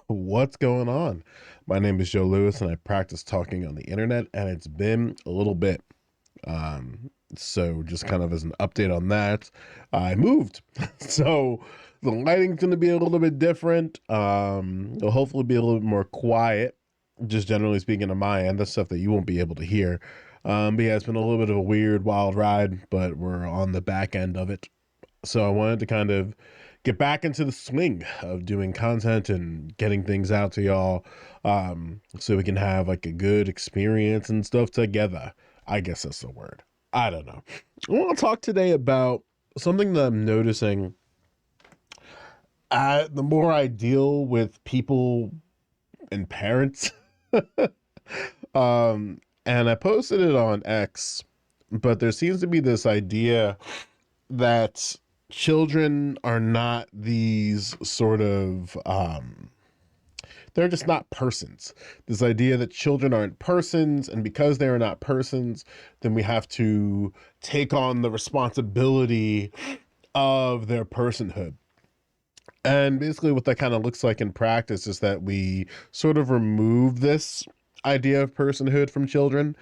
What's going on? My name is Joe Lewis, and I practice talking on the internet, and it's been a little bit. So just kind of as an update on that, I moved. So the lighting's going to be a little bit different. It'll hopefully be a little bit more quiet, just generally speaking on my end. That's stuff that you won't be able to hear. But yeah, it's been a little bit of a weird, wild ride, but we're on the back end of it. So I wanted to kind of get back into the swing of doing content and getting things out to y'all, so we can have like a good experience and stuff together. I guess that's the word. I don't know. I want to talk today about something that I'm noticing. The more I deal with people and parents, and I posted it on X, but there seems to be this idea that children are not these sort of they're just not persons. This idea that children aren't persons, and because they are not persons, then we have to take on the responsibility of their personhood. And basically what that kind of looks like in practice is that we sort of remove this idea of personhood from children,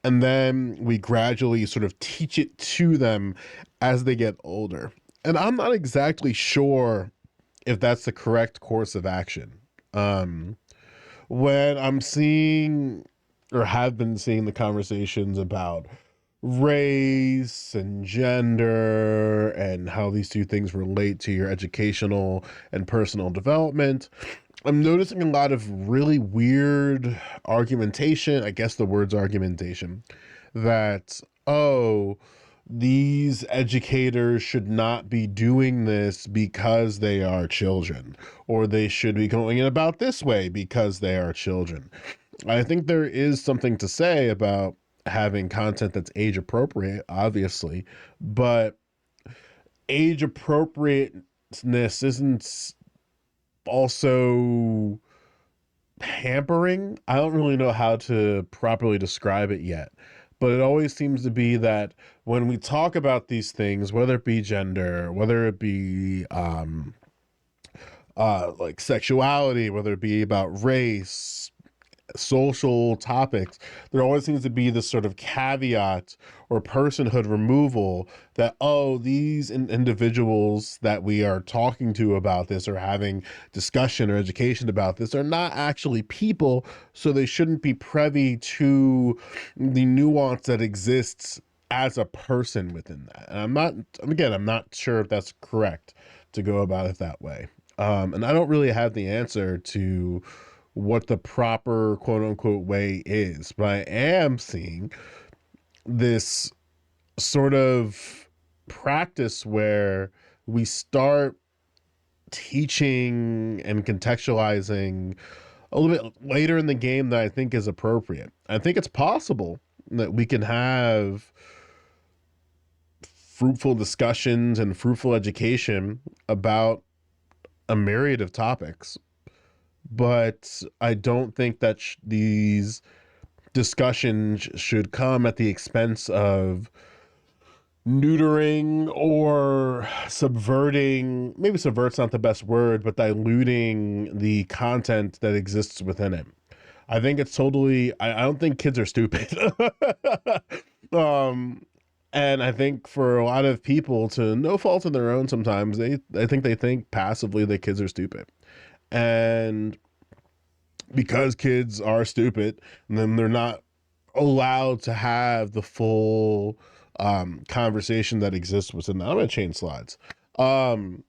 and then we gradually sort of teach it to them as they get older. And I'm not exactly sure if that's the correct course of action. Um, when I'm seeing or have been seeing the conversations about race and gender and how these two things relate to your educational and personal development, I'm noticing a lot of really weird argumentation. I guess the word's argumentation that, oh, these educators should not be doing this because they are children, or they should be going about this way because they are children. I think there is something to say about having content that's age appropriate, obviously, but age appropriateness isn't also hampering. I don't really know how to properly describe it yet, but it always seems to be that when we talk about these things, whether it be gender, whether it be like sexuality, whether it be about race, social topics, there always seems to be this sort of caveat or personhood removal that, oh, these individuals that we are talking to about this or having discussion or education about this are not actually people, so they shouldn't be privy to the nuance that exists as a person within that. And I'm not sure if that's correct to go about it that way. And I don't really have the answer to what the proper quote unquote way is, but I am seeing this sort of practice where we start teaching and contextualizing a little bit later in the game that I think is appropriate. I think it's possible that we can have fruitful discussions and fruitful education about a myriad of topics, but I don't think that these discussions should come at the expense of neutering or subverting, maybe subvert's not the best word, but diluting the content that exists within it. I think it's totally, I don't think kids are stupid. um, and I think for a lot of people, to no fault of their own, sometimes they think passively that kids are stupid. And because kids are stupid, then they're not allowed to have the full conversation that exists within that. I'm gonna change slides. Um,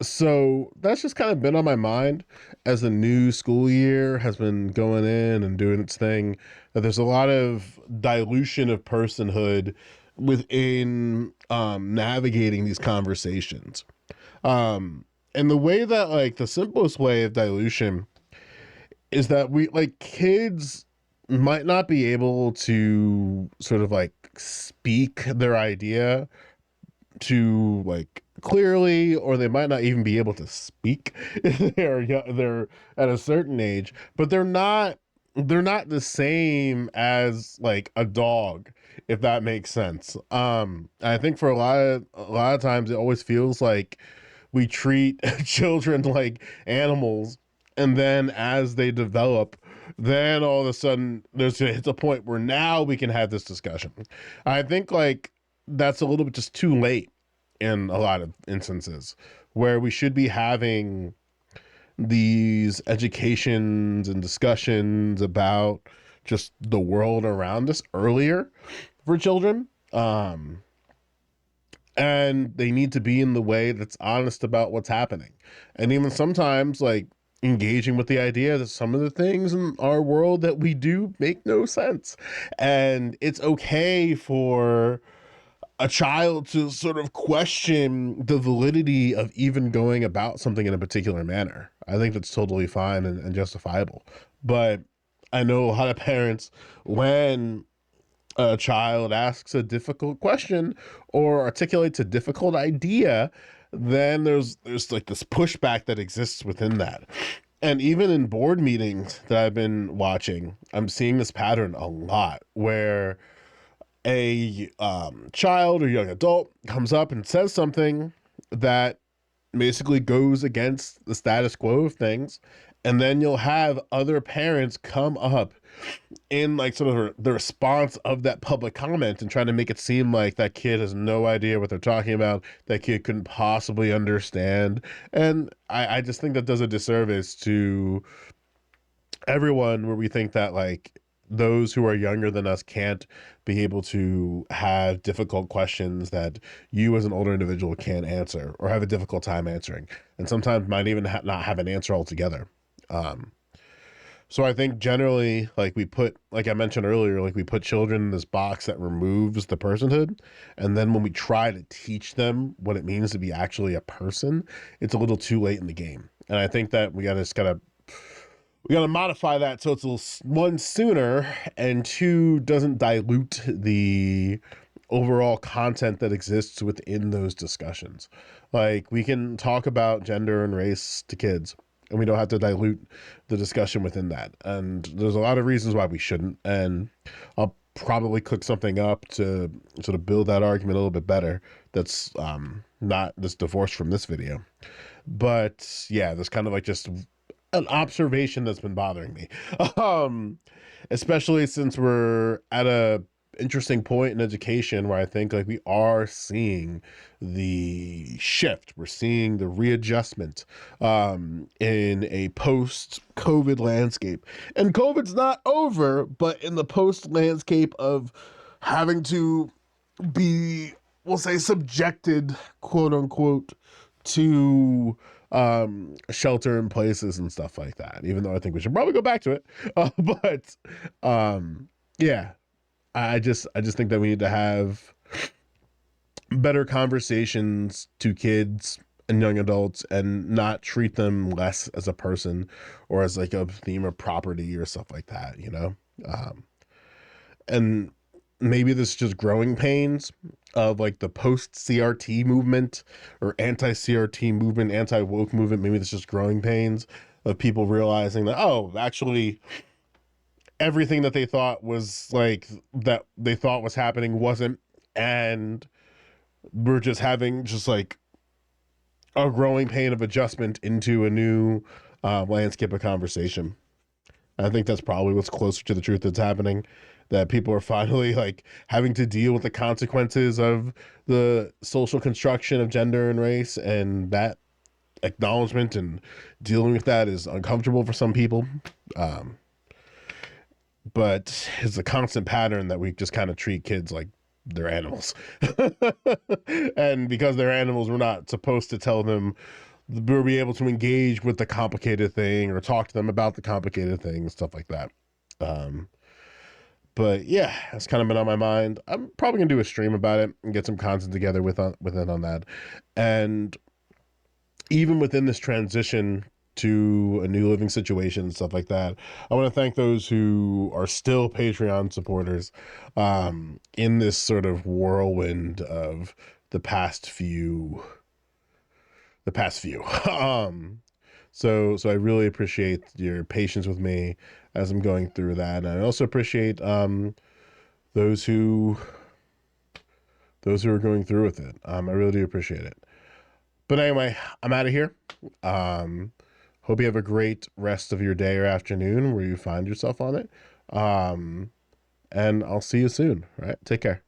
so that's just kind of been on my mind as the new school year has been going in and doing its thing. That there's a lot of dilution of personhood within navigating these conversations. And the way that, like, the simplest way of dilution is that we, like, kids might not be able to sort of like speak their idea to like clearly, or they might not even be able to speak if they're at a certain age, but they're not the same as like a dog, if that makes sense. I think for a lot of times it always feels like we treat children like animals, And then as they develop, then all of a sudden it's a point where now we can have this discussion. I think like that's a little bit just too late in a lot of instances where we should be having these educations and discussions about just the world around us earlier for children. And they need to be in the way that's honest about what's happening. And even sometimes, like, engaging with the idea that some of the things in our world that we do make no sense. And it's okay for a child to sort of question the validity of even going about something in a particular manner. I think that's totally fine and justifiable. But I know a lot of parents, when a child asks a difficult question or articulates a difficult idea, then there's like this pushback that exists within that. And even in board meetings that I've been watching, I'm seeing this pattern a lot where a child or young adult comes up and says something that basically goes against the status quo of things. And then you'll have other parents come up in like sort of the response of that public comment and trying to make it seem like that kid has no idea what they're talking about, that kid couldn't possibly understand. And I just think that does a disservice to everyone, where we think that like those who are younger than us can't be able to have difficult questions that you as an older individual can't answer or have a difficult time answering, and sometimes might even not have an answer altogether. um, so I think generally, like we put, like I mentioned earlier, like we put children in this box that removes the personhood. And then when we try to teach them what it means to be actually a person, it's a little too late in the game. And I think that we gotta modify that so it's a little, one, sooner, and two, doesn't dilute the overall content that exists within those discussions. Like we can talk about gender and race to kids, and we don't have to dilute the discussion within that. And there's a lot of reasons why we shouldn't. And I'll probably cook something up to sort of build that argument a little bit better. That's not this divorced from this video. But yeah, there's kind of like just an observation that's been bothering me. Um, Especially since we're at a interesting point in education where I think like we are seeing the shift, we're seeing the readjustment in a post-COVID landscape. And COVID's not over, but in the post landscape of having to be, we'll say, subjected, quote unquote, to shelter in places and stuff like that, even though I think we should probably go back to it. But yeah, I just think that we need to have better conversations to kids and young adults and not treat them less as a person or as like a theme of property or stuff like that, you know? And maybe this is just growing pains of like the post CRT movement or anti CRT movement, anti woke movement. Maybe this is just growing pains of people realizing that, oh, actually, everything that they thought was like that they thought was happening wasn't. And we're just having just like a growing pain of adjustment into a new landscape of conversation. I think that's probably what's closer to the truth that's happening. That people are finally like having to deal with the consequences of the social construction of gender and race, and that acknowledgement and dealing with that is uncomfortable for some people. Um, but it's a constant pattern that we just kind of treat kids like they're animals. And because they're animals, we're not supposed to tell them, we'll be able to engage with the complicated thing or talk to them about the complicated thing, stuff like that. Um, but yeah, it's kind of been on my mind. I'm probably gonna do a stream about it and get some content together with it on that. And even within this transition to a new living situation and stuff like that, I want to thank those who are still Patreon supporters in this sort of whirlwind of the past few um so I really appreciate your patience with me as I'm going through that. And I also appreciate those who are going through with it. I really do appreciate it. But anyway, I'm out of here. Hope you have a great rest of your day or afternoon where you find yourself on it. Um, and I'll see you soon. All right. Take care.